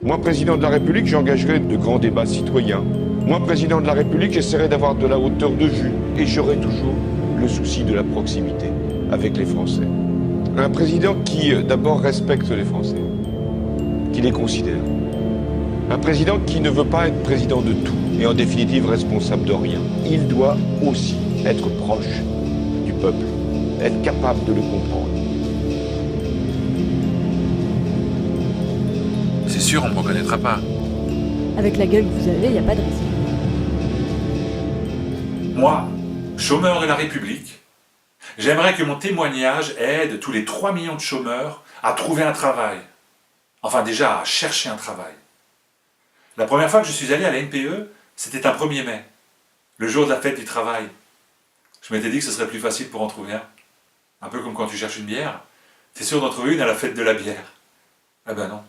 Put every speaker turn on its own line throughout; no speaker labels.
Moi, président de la République, j'engagerai de grands débats citoyens. Moi, président de la République, j'essaierai d'avoir de la hauteur de vue. Et j'aurai toujours le souci de la proximité avec les Français. Un président qui, d'abord, respecte les Français, qui les considère. Un président qui ne veut pas être président de tout et en définitive responsable de rien. Il doit aussi être proche du peuple, être capable de le comprendre.
C'est sûr, on ne me reconnaîtra pas.
Avec la gueule que vous avez, il n'y a pas de risque.
Moi, chômeur de la République, j'aimerais que mon témoignage aide tous les 3 millions de chômeurs à trouver un travail. Enfin déjà, à chercher un travail. La première fois que je suis allé à la NPE, c'était un 1er mai, le jour de la fête du travail. Je m'étais dit que ce serait plus facile pour en trouver un. Un peu comme quand tu cherches une bière, t'es sûr d'en trouver une à la fête de la bière. Ah ben non,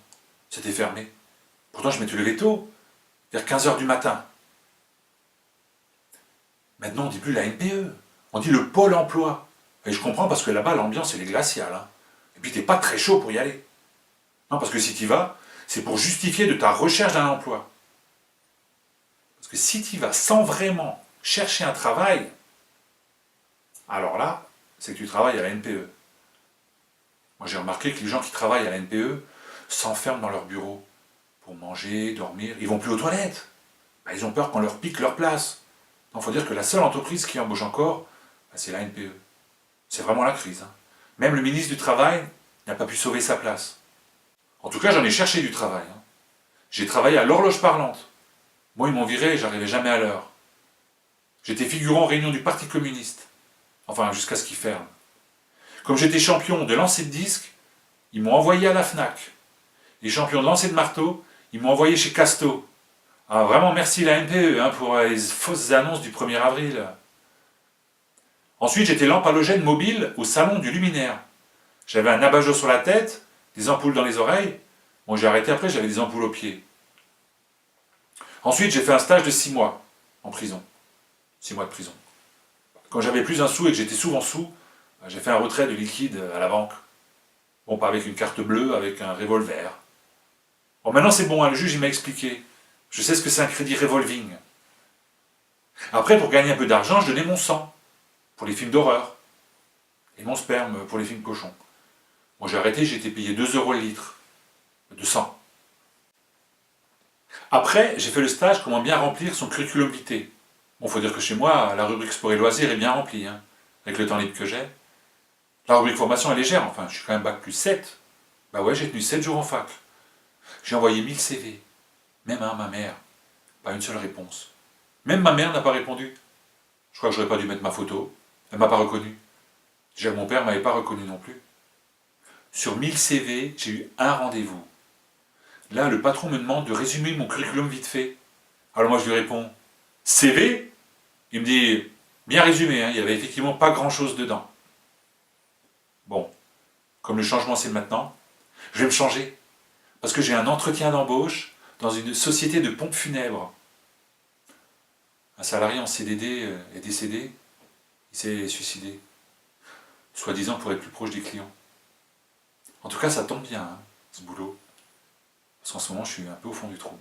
c'était fermé. Pourtant je m'étais levé tôt, vers 15h du matin. Maintenant on dit plus la NPE, on dit le pôle emploi. Et je comprends parce que là-bas l'ambiance elle est glaciale. Hein. Et puis t'es pas très chaud pour y aller. Non, parce que si t'y vas, c'est pour justifier de ta recherche d'un emploi. Parce que si t'y vas sans vraiment chercher un travail, alors là, c'est que tu travailles à la NPE. Moi j'ai remarqué que les gens qui travaillent à la NPE s'enferment dans leur bureau pour manger, dormir, ils vont plus aux toilettes. Ben, ils ont peur qu'on leur pique leur place. Il faut dire que la seule entreprise qui embauche encore, ben, c'est la NPE. C'est vraiment la crise. Hein. Même le ministre du Travail n'a pas pu sauver sa place. En tout cas, j'en ai cherché du travail. Hein. J'ai travaillé à l'horloge parlante. Moi, ils m'ont viré et j'arrivais jamais à l'heure. J'étais figurant en réunion du Parti communiste. Enfin, jusqu'à ce qu'ils ferment. Comme j'étais champion de lancer de disque, ils m'ont envoyé à la FNAC. Et champion de lancer de marteau, ils m'ont envoyé chez Casto. Ah, vraiment merci la NPE hein, pour les fausses annonces du 1er avril. Ensuite, j'étais lampe halogène mobile au salon du luminaire. J'avais un abat-jour sur la tête, des ampoules dans les oreilles. Bon, j'ai arrêté après, j'avais des ampoules aux pieds. Ensuite, j'ai fait un stage de 6 mois en prison. 6 mois de prison. Quand j'avais plus un sou et que j'étais souvent sous, j'ai fait un retrait de liquide à la banque. Bon, pas avec une carte bleue, avec un revolver. Bon, maintenant c'est bon, hein, le juge il m'a expliqué. Je sais ce que c'est un crédit revolving. Après, pour gagner un peu d'argent, je donnais mon sang pour les films d'horreur. Et mon sperme pour les films cochons. Bon, j'ai arrêté, j'ai été payé 2 € le litre de sang. Après, j'ai fait le stage comment bien remplir son curriculum vitae. Bon, faut dire que chez moi, la rubrique sport et loisirs est bien remplie, hein, avec le temps libre que j'ai. La rubrique formation est légère, enfin, je suis quand même bac plus 7. Bah ouais, j'ai tenu 7 jours en fac. J'ai envoyé 1000 CV. Même à ma mère. Pas une seule réponse. Même ma mère n'a pas répondu. Je crois que j'aurais pas dû mettre ma photo. Elle m'a pas reconnu. Déjà, mon père m'avait pas reconnu non plus. Sur 1000 CV, j'ai eu un rendez-vous. Là, le patron me demande de résumer mon curriculum vite fait. Alors moi, je lui réponds « CV ?» Il me dit « Bien résumé, hein, il y avait effectivement pas grand-chose dedans. » Bon, comme le changement c'est maintenant, je vais me changer. Parce que j'ai un entretien d'embauche dans une société de pompes funèbres. Un salarié en CDD est décédé, il s'est suicidé. Soi-disant pour être plus proche des clients. En tout cas, ça tombe bien, hein, ce boulot. Parce qu'en ce moment, je suis un peu au fond du trou.